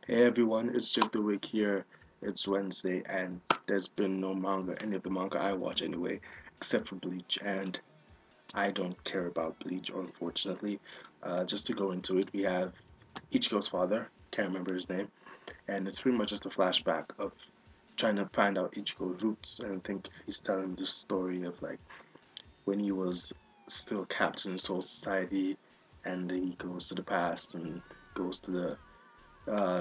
Hey everyone, it's Jake the Week here. It's Wednesday, and there's been no manga, any of the manga I watch anyway, except for Bleach, and I don't care about Bleach, unfortunately. Just to go into it, we have Ichigo's father, can't remember his name, and it's pretty much just a flashback of trying to find out Ichigo's roots, and I think he's telling the story of like when he was still captain in Soul Society, and he goes to the past and goes to the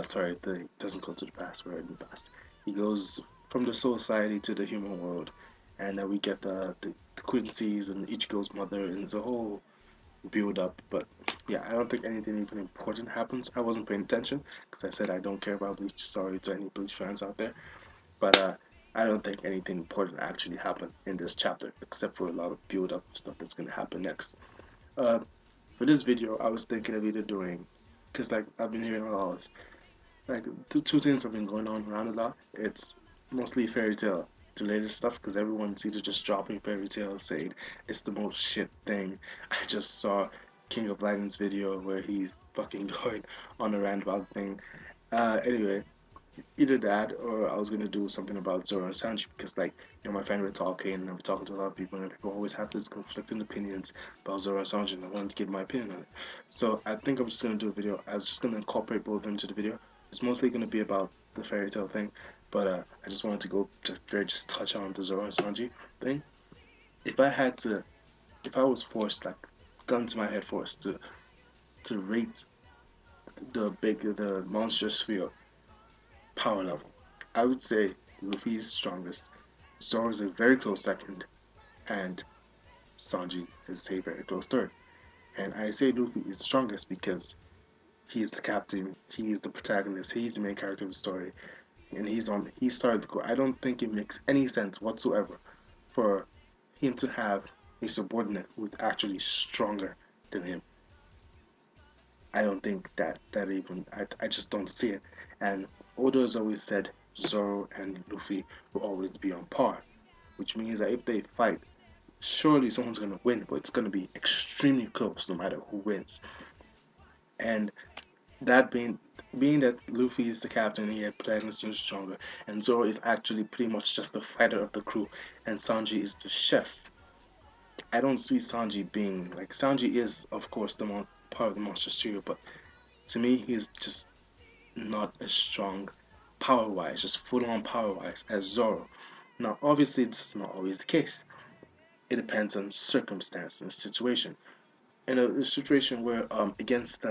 sorry, the doesn't go to the past. We're in the past. He goes from the Soul Society to the human world, and we get the Quincy's and Ichigo's mother, and it's a whole build up. But yeah, I don't think anything even important happens. I wasn't paying attention because I said I don't care about Bleach. Sorry to any Bleach fans out there, but I don't think anything important actually happened in this chapter, except for a lot of build up stuff that's gonna happen next. Uh, for this video, I was thinking of either doing, because like I've been hearing a lot of like two things have been going on around a lot. It's mostly fairy tale related stuff because everyone's either just dropping fairy tale saying it's the most shit thing. I just saw King of Lightning's video where he's fucking going on a rant about the thing. Anyway, either that or I was gonna do something about Zoro&Sanji because like my friend were talking and we're talking to a lot of people and people always have this conflicting opinions about Zoro&Sanji and I wanted to give my opinion on it. So I think I'm just gonna do a video. I was just gonna incorporate both of them into the video. It's mostly gonna be about the fairy tale thing, but I just wanted to go just touch on the Zoro&Sanji thing. If I had to, if I was forced, like gun to my head forced to rate the monstrous sphere power level. I would say Luffy is strongest. Zoro is a very close second, and Sanji is a very close third. And I say Luffy is the strongest because he's the captain, he's the protagonist, he's the main character of the story, and he started the core. I don't think it makes any sense whatsoever for him to have a subordinate who is actually stronger than him. I don't think that even I just don't see it. And Oda has always said Zoro and Luffy will always be on par, which means that if they fight, surely someone's gonna win, but it's gonna be extremely close no matter who wins. And that being that Luffy is the captain, he had protagonist is stronger, and Zoro is actually pretty much just the fighter of the crew, and Sanji is the chef. I don't see Sanji being like Sanji is of course part of the monster trio, but to me he's just not as strong power wise, just full on power wise as Zoro. Now obviously this is not always the case. It depends on circumstance and situation. In a situation where against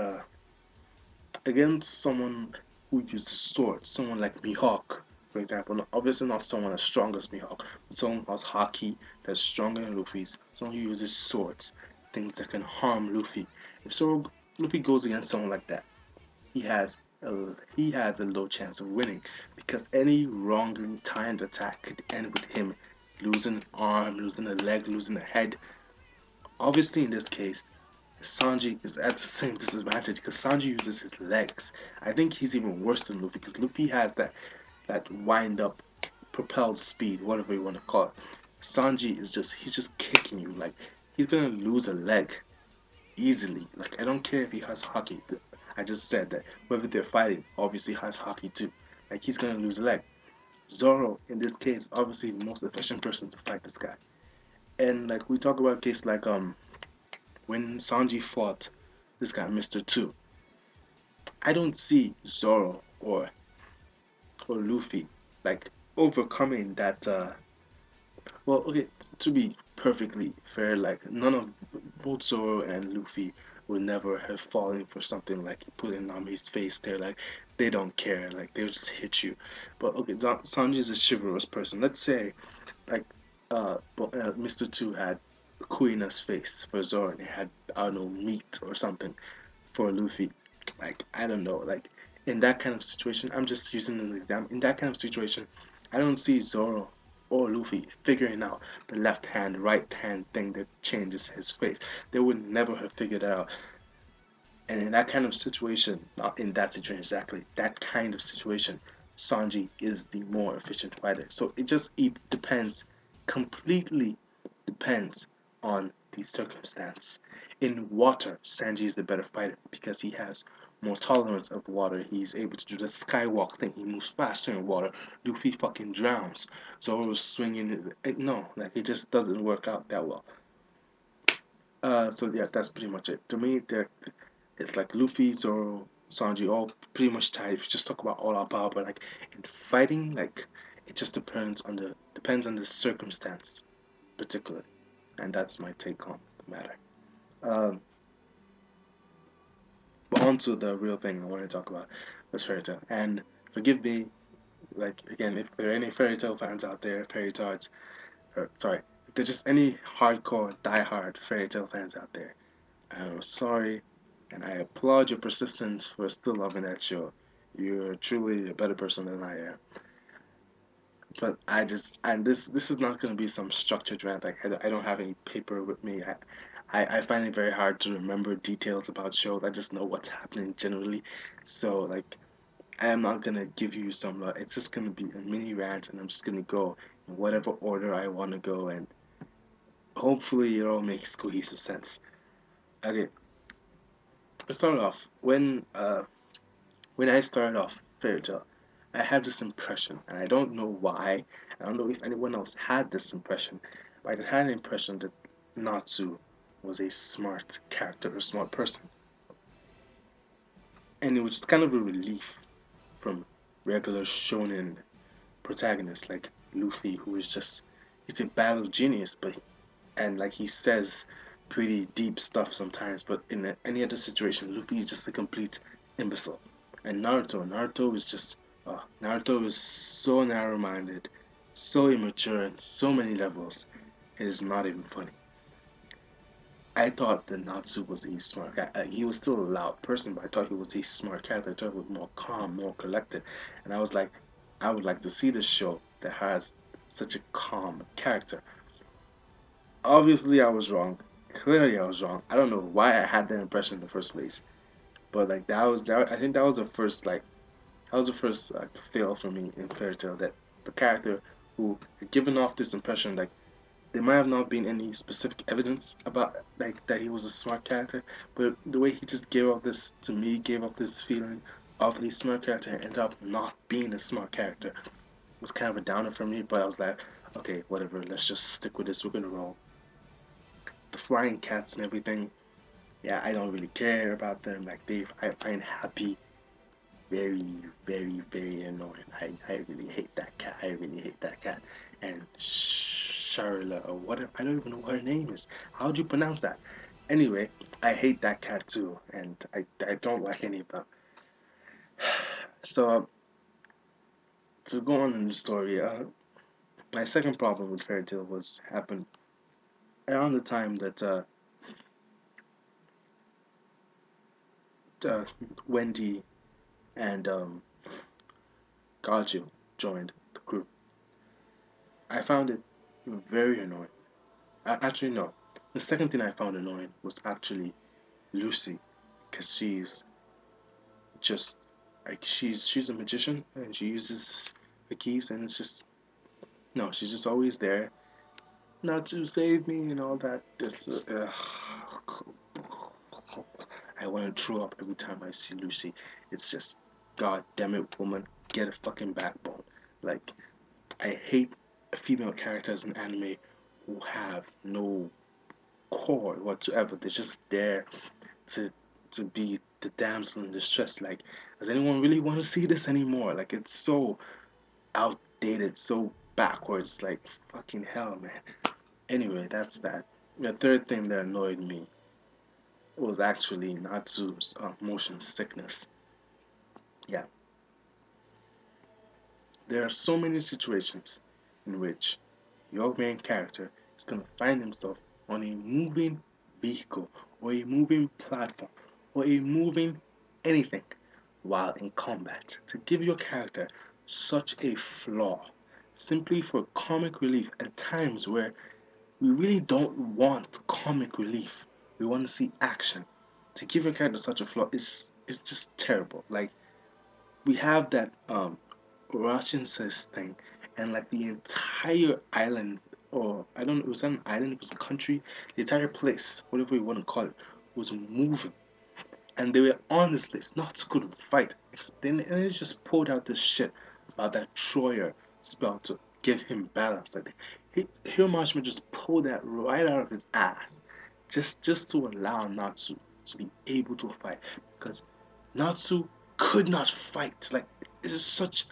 someone who uses swords, someone like Mihawk, for example, obviously not someone as strong as Mihawk, but someone who has haki that's stronger than Luffy's, someone who uses swords, things that can harm Luffy. If so Luffy goes against someone like that, he has he has a low chance of winning because any wrongly timed attack could end with him losing an arm, losing a leg, losing a head. Obviously, in this case, Sanji is at the same disadvantage because Sanji uses his legs. I think he's even worse than Luffy because Luffy has that wind up propelled speed, whatever you want to call it. Sanji is he's just kicking you like he's gonna lose a leg easily. Like I don't care if he has hockey. I just said that whoever they're fighting obviously has hockey too. Like he's gonna lose a leg. Zoro in this case obviously the most efficient person to fight this guy. And like we talk about a case like when Sanji fought this guy Mr. Two, I don't see Zoro or Luffy like overcoming that well okay to be perfectly fair, like none of both Zoro and Luffy would never have fallen for something like putting Nami's face there, like they don't care, like they'll just hit you. But okay, Sanji's a chivalrous person. Let's say like Mr. Two had Kuina's face for Zoro and he had I don't know meat or something for Luffy. Like I don't know, like in that kind of situation, I'm just using an example. In that kind of situation, I don't see Zoro or Luffy figuring out the left hand, right hand thing that changes his face. They would never have figured it out. And in that kind of situation, not in that situation exactly, that kind of situation, Sanji is the more efficient fighter. So it depends, completely depends on the circumstance. In water, Sanji is the better fighter because he has more tolerance of water. He's able to do the skywalk thing. He moves faster in water. Luffy fucking drowns. Zoro's swinging. No, like it just doesn't work out that well. So yeah, that's pretty much it. To me, it's like Luffy, Zoro, Sanji, all pretty much tied. If you just talk about all out power, but like in fighting, like it just depends on the circumstance, particularly, and that's my take on the matter. Um, but on to the real thing I want to talk about, was Fairy Tail. And forgive me, like again, if there are any Fairy Tail fans out there, Fairy Tards, or sorry, if there's just any hardcore, diehard Fairy Tail fans out there, I'm sorry, and I applaud your persistence for still loving that show. You're truly a better person than I am. But and this is not going to be some structured rant. Like I don't have any paper with me. I find it very hard to remember details about shows. I just know what's happening generally. So like I am not gonna give you some. It's just gonna be a mini rant, and I'm just gonna go in whatever order I want to go, and hopefully it all makes cohesive sense. Okay, let's start off when I started off Fairy Tail, I had this impression, and I don't know why. I don't know if anyone else had this impression, but I had an impression that Natsu was a smart character, a smart person, and it was just kind of a relief from regular shonen protagonists like Luffy, who is just he's a battle genius, but and like he says pretty deep stuff sometimes, but in any other situation, Luffy is just a complete imbecile. And Naruto is just Naruto is so narrow-minded, so immature on so many levels. It is not even funny. I thought that Natsu was a smart guy. He was still a loud person, but I thought he was a smart character. I thought he was more calm, more collected. And I was like, I would like to see this show that has such a calm character. Obviously, I was wrong. Clearly, I was wrong. I don't know why I had that impression in the first place. But like that, I think that was the first fail for me in Fairy Tail. That the character who had given off this impression, like there might have not been any specific evidence about like that he was a smart character, but the way he just gave off this to me, gave off this feeling of a smart character, and ended up not being a smart character, was kind of a downer for me. But I was like, okay, whatever. Let's just stick with this. We're gonna roll. The flying cats and everything. Yeah, I don't really care about them. Like I find Happy very, very, very annoying. I really hate that cat. I really hate that cat. And Charlotte or whatever. I don't even know what her name is. How would you pronounce that? Anyway, I hate that cat too, and I don't like any of them. So to go on in the story, my second problem with Fairy Tail was happened around the time that uh, Wendy and Gajo joined the group. I found it very annoying. Actually, no. The second thing I found annoying was actually Lucy, because she's just like she's a magician and she uses the keys, and it's just no, she's just always there, not to save me and all that. This I want to throw up every time I see Lucy. It's just God damn it, woman, get a fucking backbone. Like I hate female characters in anime who have no core whatsoever. They're just there to be the damsel in distress. Like, does anyone really want to see this anymore? Like, it's so outdated, so backwards. Like, fucking hell, man. Anyway, that's that. The third thing that annoyed me was actually Natsu's motion sickness. Yeah, there are so many situations in which your main character is going to find himself on a moving vehicle or a moving platform or a moving anything while in combat to give your character such a flaw simply for comic relief at times where we really don't want comic relief. We want to see action. To give your character such a flaw is just terrible. Like we have that Russian says thing, and like the entire island, or I don't know, it was an island, it was a country, the entire place, whatever you want to call it, was moving. And they were honestly, it's not so good to fight. Then and they just pulled out this shit about that Troyer spell to give him balance. Like Hiromashi just pulled that right out of his ass, just to allow Natsu to be able to fight because Natsu could not fight. Like it is such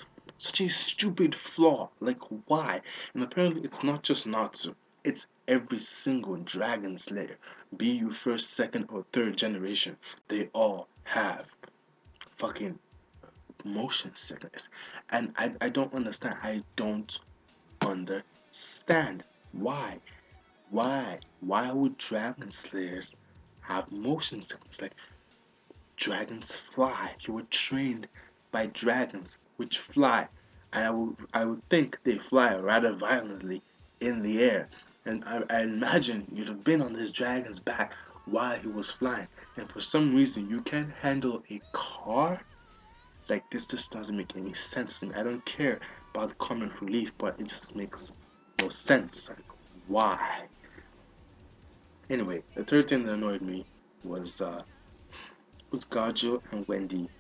a stupid flaw. Like why? And apparently it's not just Natsu. It's every single Dragon Slayer, be you first, second, or third generation. They all have fucking motion sickness. And I don't understand. I don't understand. Why? Why would Dragon Slayers have motion sickness? Like dragons fly. You were trained by dragons which fly. And I would think they fly rather violently in the air. And I imagine you'd have been on this dragon's back while he was flying. And for some reason you can't handle a car? Like this just doesn't make any sense to me. I don't care about the comic relief, but it just makes no sense. Like why? Anyway, the third thing that annoyed me was Gajo and Wendy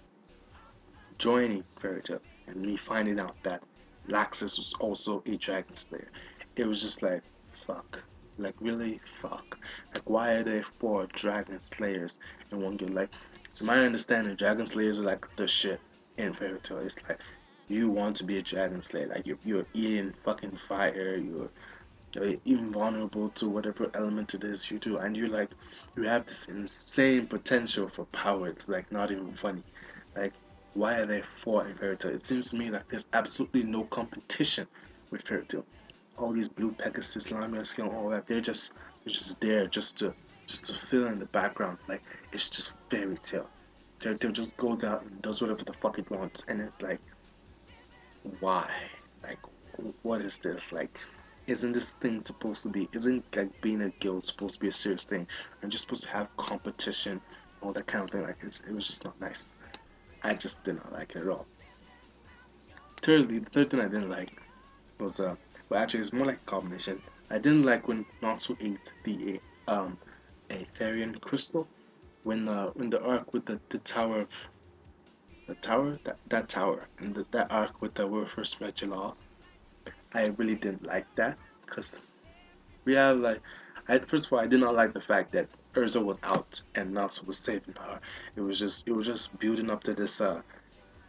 joining FairyTail and me finding out that Laxus was also a Dragon Slayer. It was just like, fuck. Like, really? Fuck. Like, why are there 4 Dragon Slayers in one game? Like, to my understanding, Dragon Slayers are like the shit in FairyTail. It's like, you want to be a Dragon Slayer. Like, you're eating fucking fire, you're invulnerable to whatever element it is you do, and you have this insane potential for power. It's like not even funny. Like why are there 4 in FairyTail? It seems to me like there's absolutely no competition with FairyTail. All these blue Pegasus, Lamia skill, all that, they're just there just to fill in the background. Like it's just FairyTail. FairyTail just goes out and does whatever the fuck it wants, and it's like why? Like what is this? Like isn't this thing supposed to be, isn't like being a guild supposed to be a serious thing and just supposed to have competition, all that kind of thing? Like it was just not nice. I just did not like it at all. Thirdly, the third thing I didn't like was well actually it's more like a combination. I didn't like when Natsu ate a Therian crystal when the arc with the tower, that tower, and that arc with the where we first met Jalal. I really didn't like that because we have like first of all I did not like the fact that Urza was out and Natsu was saving her. It was just building up to this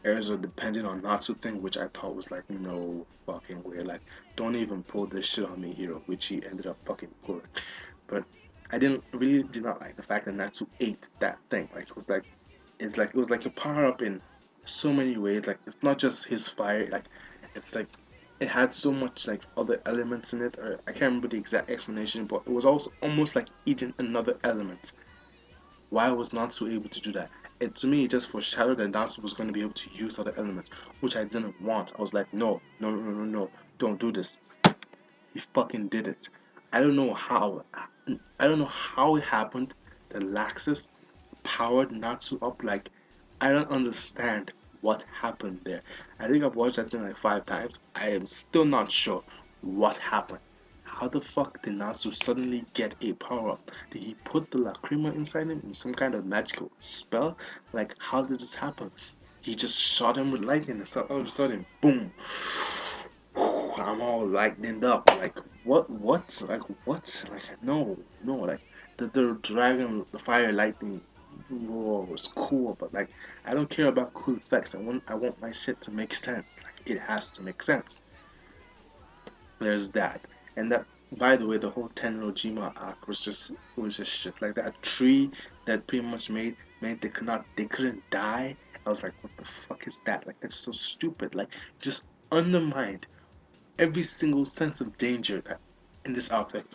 Urza depending on Natsu thing, which I thought was like no fucking way. Like don't even pull this shit on me, hero, which he ended up fucking pulling. But I did not like the fact that Natsu ate that thing. Like it was like a power up in so many ways. Like it's not just his fire. Like it's like it had so much like other elements in it. Or I can't remember the exact explanation, but it was also almost like eating another element. Why was Natsu able to do that? It to me it just foreshadowed that Natsu was going to be able to use other elements, which I didn't want. I was like, no, no, no, no, no, no, don't do this. He fucking did it. I don't know how. I don't know how it happened that Laxus powered Natsu up. Like I don't understand what happened there. I think I've watched that thing like 5 times. I am still not sure what happened. How the fuck did Natsu suddenly get a power up? Did he put the Lacrima inside him in some kind of magical spell? Like how did this happen? He just shot him with lightning and so all of a sudden, boom. I'm all lightened up. Like what? What? Like what? Like no, no. Like the dragon, the fire, lightning, whoa, was cool. But like I don't care about cool effects. I want my shit to make sense. Like it has to make sense. There's that, and that. By the way, the whole Tenrojima arc was just shit. Like that tree that pretty much made they couldn't die. I was like, what the fuck is that? Like that's so stupid. Like just undermined every single sense of danger in this outfit.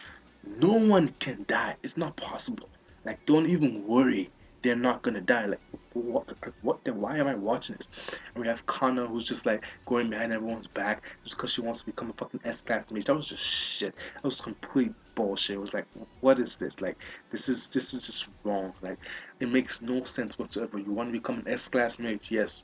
No one can die. It's not possible. Like, don't even worry. They're not gonna die. Like, what? Then why am I watching this? And we have Kana who's just like going behind everyone's back just because she wants to become a fucking S-class mage. That was just shit. That was complete bullshit. It was like, what is this? Like, this is just wrong. Like, it makes no sense whatsoever. You want to become an S-class mage? Yes,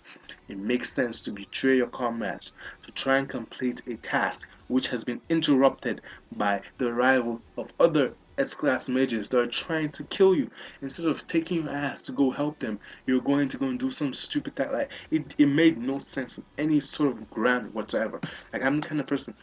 it makes sense to betray your comrades to try and complete a task which has been interrupted by the arrival of other S-class mages that are trying to kill you. Instead of taking your ass to go help them, you're going to go and do some stupid thing. Like it made no sense in any sort of ground whatsoever. Like I'm the kind of person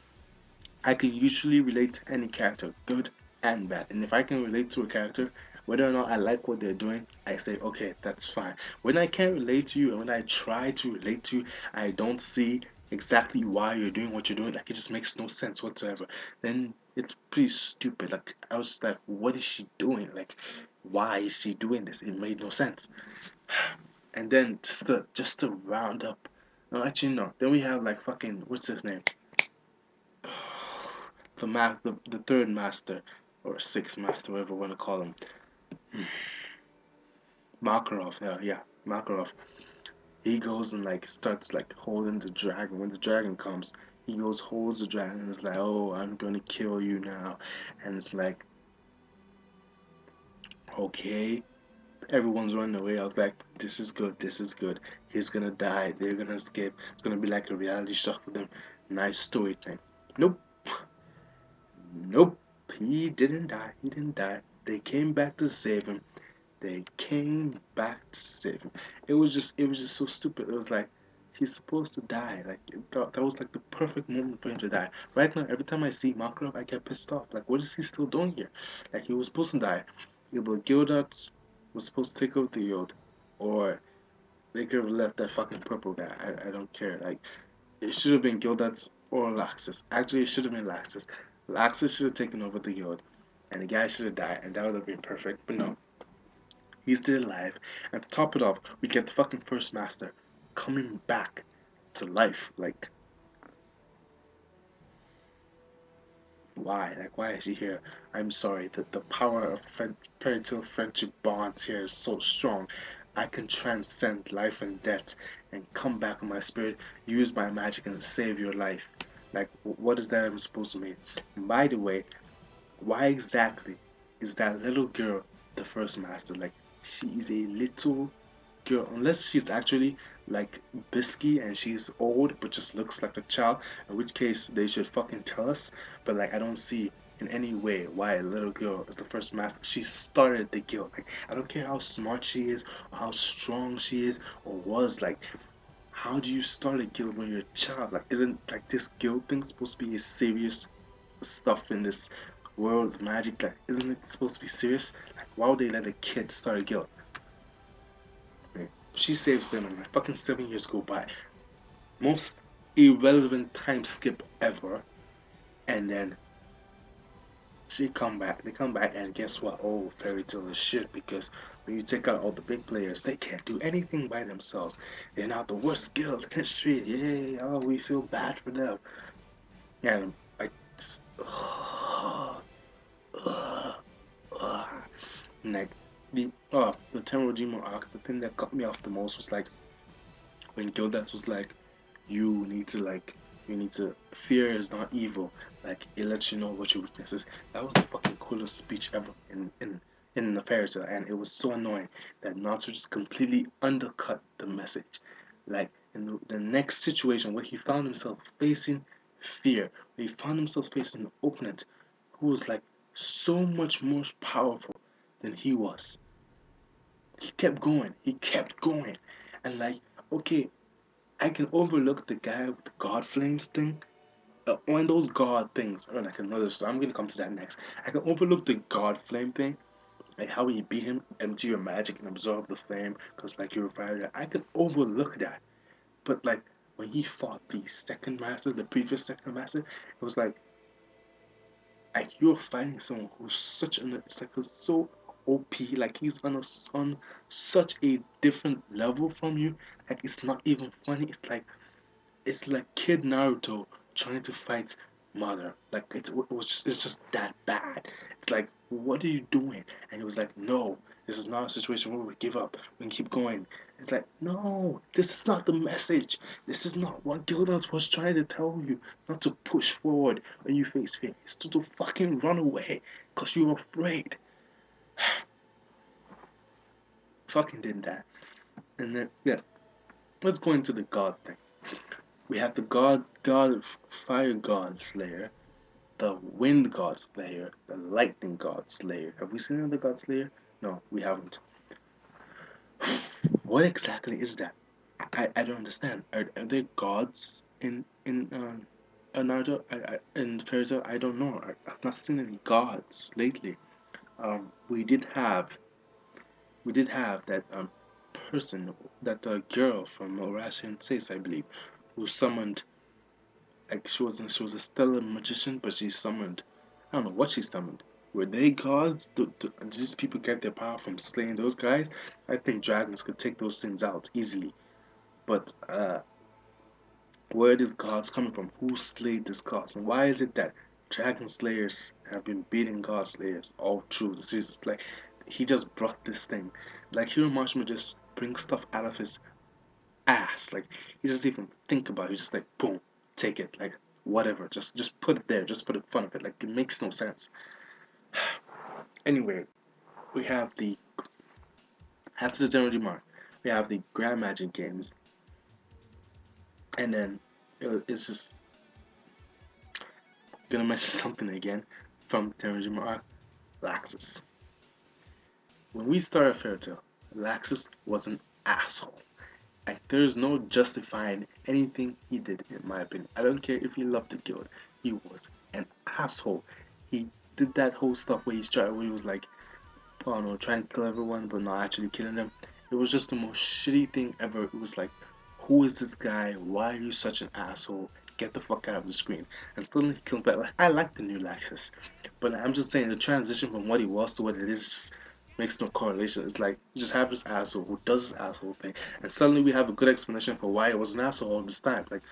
I can usually relate to any character, good and bad. And if I can relate to a character, whether or not I like what they're doing, I say, okay, that's fine. When I can't relate to you and when I try to relate to you, I don't see exactly why you're doing what you're doing. Like it just makes no sense whatsoever. Then it's pretty stupid. Like I was like, what is she doing? Like, why is she doing this? It made no sense. And then just to round up, no, actually no. Then we have like fucking what's his name? The third master or sixth master, whatever you want to call him. Makarov, yeah, Makarov. He goes and like starts like holding the dragon. When the dragon comes, he goes holds the dragon and is like, "Oh, I'm gonna kill you now," and it's like, okay. Everyone's running away. I was like, "This is good. This is good. He's gonna die. They're gonna escape. It's gonna be like a reality show for them. Nice story thing." Nope, nope. He didn't die. He didn't die. They came back to save him. They came back to save him. It was just so stupid. It was like he's supposed to die. Like that was like the perfect moment for him to die. Right now, every time I see Makarov, I get pissed off. Like, what is he still doing here? Like he was supposed to die. Either Gildat was supposed to take over the Yod, or they could have left that fucking purple guy. I don't care. Like it should have been Gildat or Laxus. Actually, it should have been Laxus. Laxus should have taken over the Yod, and the guy should have died, and that would have been perfect. But no, he's still alive. And to top it off, we get the fucking First Master coming back to life. Like, why? Like, why is he here? I'm sorry. The power of FairyTail friendship bonds here is so strong. I can transcend life and death and come back with my spirit, use my magic, and save your life. Like, what is that even supposed to mean? By the way, why exactly is that little girl the first master? Like, she is a little girl, unless she's actually like Bisky and she's old but just looks like a child, in which case they should fucking tell us. But like, I don't see in any way why a little girl is the first master. She started the guild. Like, I don't care how smart she is or how strong she is or was. Like, how do you start a guild when you're a child? Like, isn't like this guild thing supposed to be a serious stuff in this world of magic? Like, isn't it supposed to be serious? Like, why would they let a kid start a guild? Man, she saves them and like fucking 7 years go by. Most irrelevant time skip ever. And then she come back. They come back and guess what? Oh, Fairy Tail is shit because when you take out all the big players, they can't do anything by themselves. They're now the worst guild in the street. Yay! Oh, we feel bad for them. And like, and like the Tenrojima arc, the thing that got me off the most was like when Gildas was like, you need to fear is not evil. Like it lets you know what your weakness is. That was the fucking coolest speech ever in the fairy tale, and it was so annoying that Natsu just completely undercut the message. Like in the next situation where he found himself facing fear, where he found himself facing an opponent who was like so much more powerful than he was. He kept going. He kept going. And like, okay, I can overlook the guy with the God Flames thing. When those God things are like another story. I'm gonna come to that next. I can overlook the God Flame thing, like how he beat him, empty your magic and absorb the flame, cause like you're a fire. I can overlook that. But like when he fought the second master, the previous second master, it was like you're fighting someone who's such an it's like was so OP, like he's on such a different level from you. Like it's not even funny. It's like Kid Naruto trying to fight Mother. Like it's just that bad. It's like, what are you doing? And he was like, no, this is not a situation where we give up. We can keep going. It's like, no, this is not the message. This is not what Gildas was trying to tell you. Not to push forward when you face fear. It's to fucking run away because you're afraid. Fucking did that. And then yeah, let's go into the God thing. We have the God Fire God Slayer, the Wind God Slayer, the Lightning God Slayer. Have we seen another God Slayer? No, we haven't. What exactly is that? I don't understand. Are there gods in Naruto? In FairyTail? I don't know. I've not seen any gods lately. We did have that person, that girl from Russian Says, I believe, who summoned, like she was a stellar magician, but she summoned, I don't know what she summoned. Were they gods? Do these people get their power from slaying those guys? I think dragons could take those things out easily. But where are these gods coming from? Who slayed these gods? And why is it that dragon slayers have been beating god slayers all through the series? It's like he just brought this thing. Like Hero Marshmallow just brings stuff out of his ass. Like he doesn't even think about it. He just like boom, take it. Like whatever. Just put it there. Just for the fun of it. Like it makes no sense. Anyway, we have the after the general remark, we have the Grand Magic games, and then it's just gonna mention something again from the general remark. Laxus. When we started FairyTale, Laxus was an asshole. Like there's no justifying anything he did, in my opinion. I don't care if he loved the guild. He was an asshole. He did that whole stuff where he was like, I don't know, trying to kill everyone but not actually killing them. It was just the most shitty thing ever. It was like, who is this guy? Why are you such an asshole? Get the fuck out of the screen. And still he comes back. Like I like the new Laxus, but I'm just saying the transition from what he was to what it is just makes no correlation. It's like you just have this asshole who does this asshole thing, and suddenly we have a good explanation for why it was an asshole all this time. Like,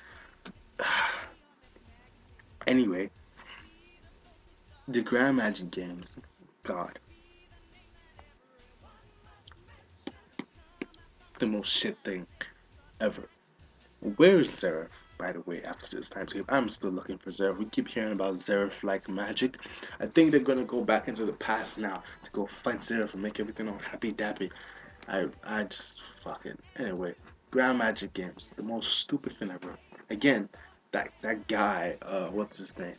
anyway, the Grand Magic games, God, the most shit thing ever. Where is Zeref, by the way, after this time skip? I'm still looking for Zeref. We keep hearing about Zeref like magic. I think they're gonna go back into the past now to go fight Zeref and make everything all happy dappy. I just fucking anyway. Grand Magic games, the most stupid thing ever. Again, that guy, what's his name?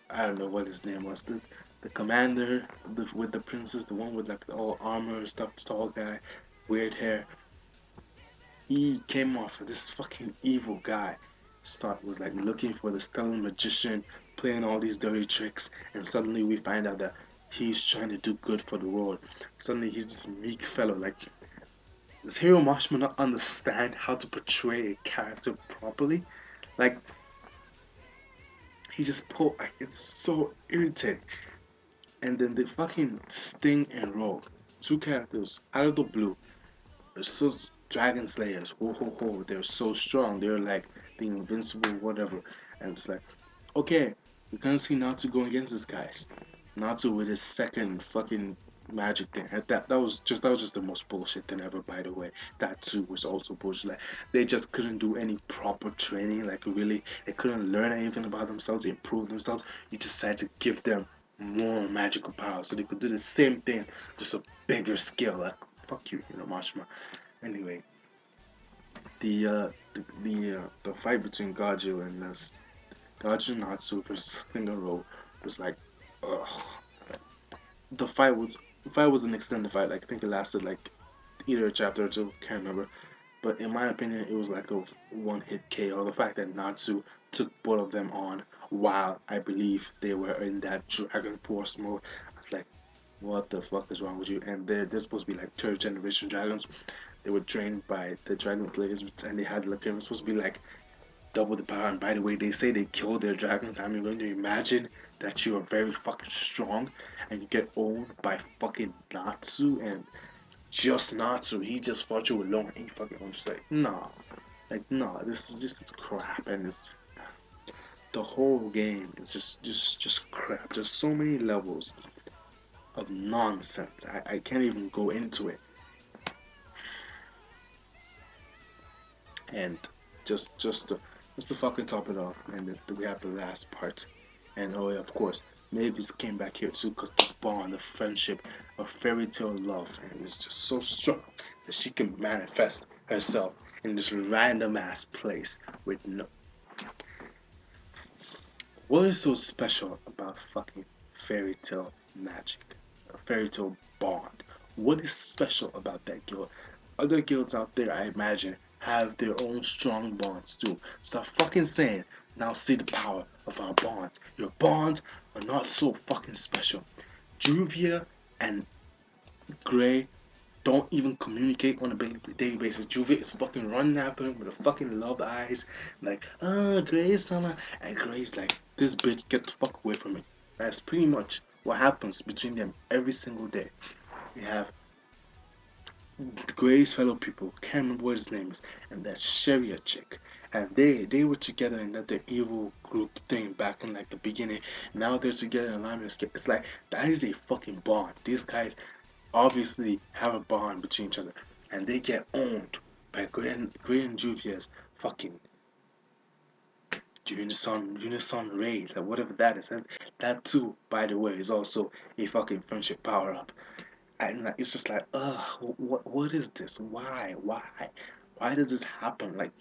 I don't know what his name was. The commander with the princess, the one with like the all armor and stuff, the tall guy, weird hair. He came off of this fucking evil guy. Start was like looking for the stellar magician, playing all these dirty tricks, and suddenly we find out that he's trying to do good for the world. Suddenly he's this meek fellow. Like, does Hero Marshmallow not understand how to portray a character properly? Like, he just pulled. Like, it's so irritating. And then the fucking Sting and Rogue, two characters out of the blue. They're so dragon slayers. Ho ho ho! They're so strong. They're like the invincible whatever. And it's like, okay, we're gonna see Natsu going against these guys. Natsu with his second fucking magic thing. And that was just the most bullshit thing ever. By the way, that too was also bullshit. Like they just couldn't do any proper training. Like really, they couldn't learn anything about themselves, improve themselves. You just decided to give them more magical power so they could do the same thing, just a bigger scale. Like fuck you, Mashima. Anyway, the fight between Gajo and Gajo Natsu versus Stingaro was like, ugh. The fight was an extended fight. Like I think it lasted like either a chapter or two, can't remember. But in my opinion, it was like a one-hit KO. The fact that Natsu took both of them on while I believe they were in that Dragon Force mode, I was like, what the fuck is wrong with you? And they're supposed to be like third generation dragons. They were trained by the dragon slayers, and they had like it was supposed to be like double the power. And by the way, they say they kill their dragons. I mean, when you imagine that you are very fucking strong and you get owned by fucking Natsu and just Natsu, he just fought you alone, and you fucking I'm just like nah, this is crap, and it's the whole game is just crap. There's so many levels of nonsense. I can't even go into it. And just to fucking top it off, and then we have the last part. And oh yeah, of course, Mavis came back here too because the bond, the friendship, of fairy tale love, and it's just so strong that she can manifest herself in this random ass place with no. What is so special about fucking fairy tale magic? A fairy tale bond? What is special about that guild? Other guilds out there, I imagine, have their own strong bonds too. Stop fucking saying, now see the power of our bonds. Your bonds are not so fucking special. Juvia and Gray don't even communicate on a daily basis. Juvia is fucking running after him with a fucking love eyes, like, Grace, mama. And Grace, like, this bitch, get the fuck away from me. That's pretty much what happens between them every single day. We have Gray's fellow people, can't remember what his name is, and that Sharia chick. And they were together in that evil group thing back in like the beginning. Now they're together in alignment. It's like that is a fucking bond. These guys obviously have a bond between each other, and they get owned by Gray and Juvia's fucking Unison Ray, like whatever that is. And that too, by the way, is also a fucking friendship power up. And like, it's just like, what is this? Why does this happen? Like,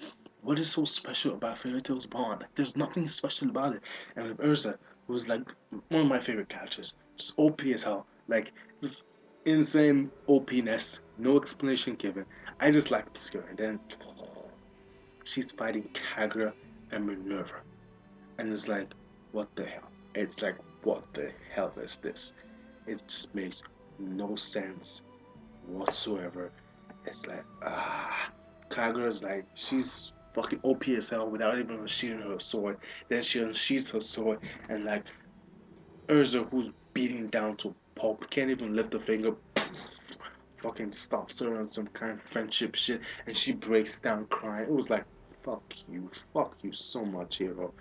what is so special about Fairy Tail's bond? Like, there's nothing special about it. And with Ursa, who's like one of my favorite characters, just OP as hell, like just insane OPness, no explanation given. I just like this girl. And then she's fighting Kagura and Minerva, and it's like, what the hell? It's like, what the hell is this? It just makes no sense whatsoever. It's like, Kagura's like, she's fucking OP as hell without even unsheathing her sword. Then she unsheathes her sword, and like, Urza, who's beating down to pulp, can't even lift a finger, fucking stops her on some kind of friendship shit, and she breaks down crying. It was like, fuck you so much, hero.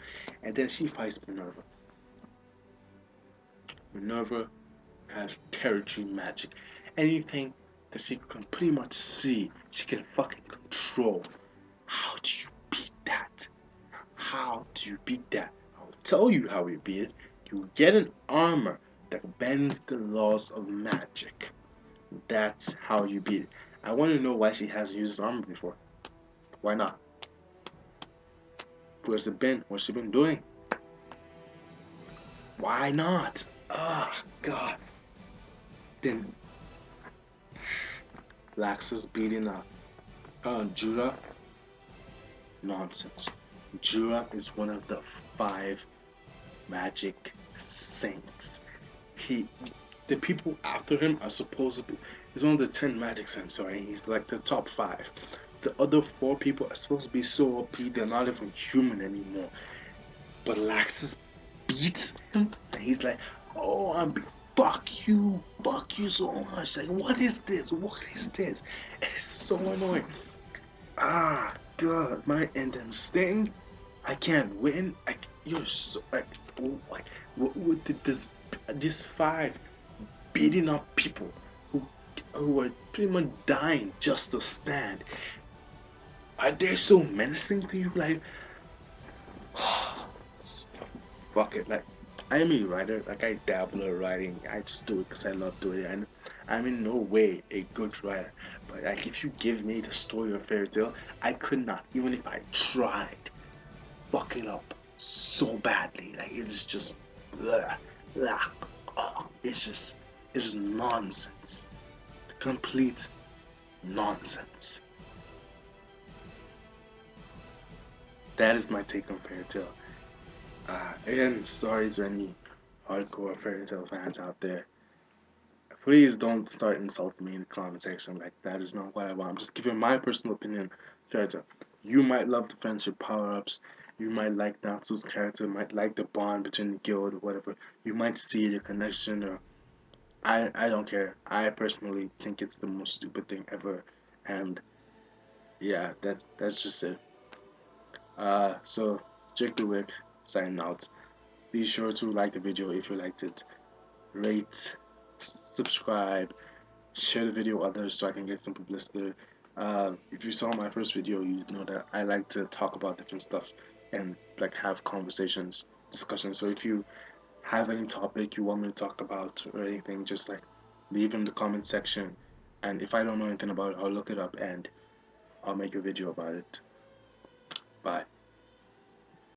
And then she fights Minerva. Minerva has territory magic. Anything that she can pretty much see, she can fucking control. How do you beat that? How do you beat that? I'll tell you how you beat it. You get an armor that bends the laws of magic. That's how you beat it. I want to know why she hasn't used this armor before. Why not? Where's it been? What's she been doing? Why not? God. Then Laxus beating up Jura. Nonsense. Jura is one of the 5 magic saints. The people after him are supposed to be. He's one of the 10 magic saints. Sorry, he's like the top 5. The other 4 people are supposed to be so OP. They're not even human anymore. But Laxus beats him, and he's like, "Oh, fuck you so much. Like, what is this? What is this?" It's so annoying. God, my ending sting. I can't win. Like, you're so like what did this 5 beating up people who are pretty much dying just to stand? Are they so menacing to you? Like, fuck it. Like, I am a writer. Like, I dabble in writing. I just do it because I love doing it. And I'm in no way a good writer. But like, if you give me the story of Fairy Tail, I could not, even if I tried, fuck it up so badly. Like, it's just, blah, blah, it's just nonsense. Complete nonsense. That is my take on Fairy Tail. Again, sorry to any hardcore Fairy Tail fans out there. Please don't start insulting me in the comment section. Like, that is not what I want. I'm just giving my personal opinion. Fairy Tail. You might love the friendship power-ups. You might like Natsu's character. You might like the bond between the guild or whatever. You might see the connection. Or I don't care. I personally think it's the most stupid thing ever. And yeah, that's just it. So Jake the Wick signing out. Be sure to like the video if you liked it. Rate, subscribe, share the video with others so I can get some publicity. If you saw my first video, you know that I like to talk about different stuff and like have conversations, discussions. So if you have any topic you want me to talk about or anything, just like leave in the comment section. And if I don't know anything about it, I'll look it up and I'll make a video about it. Bye.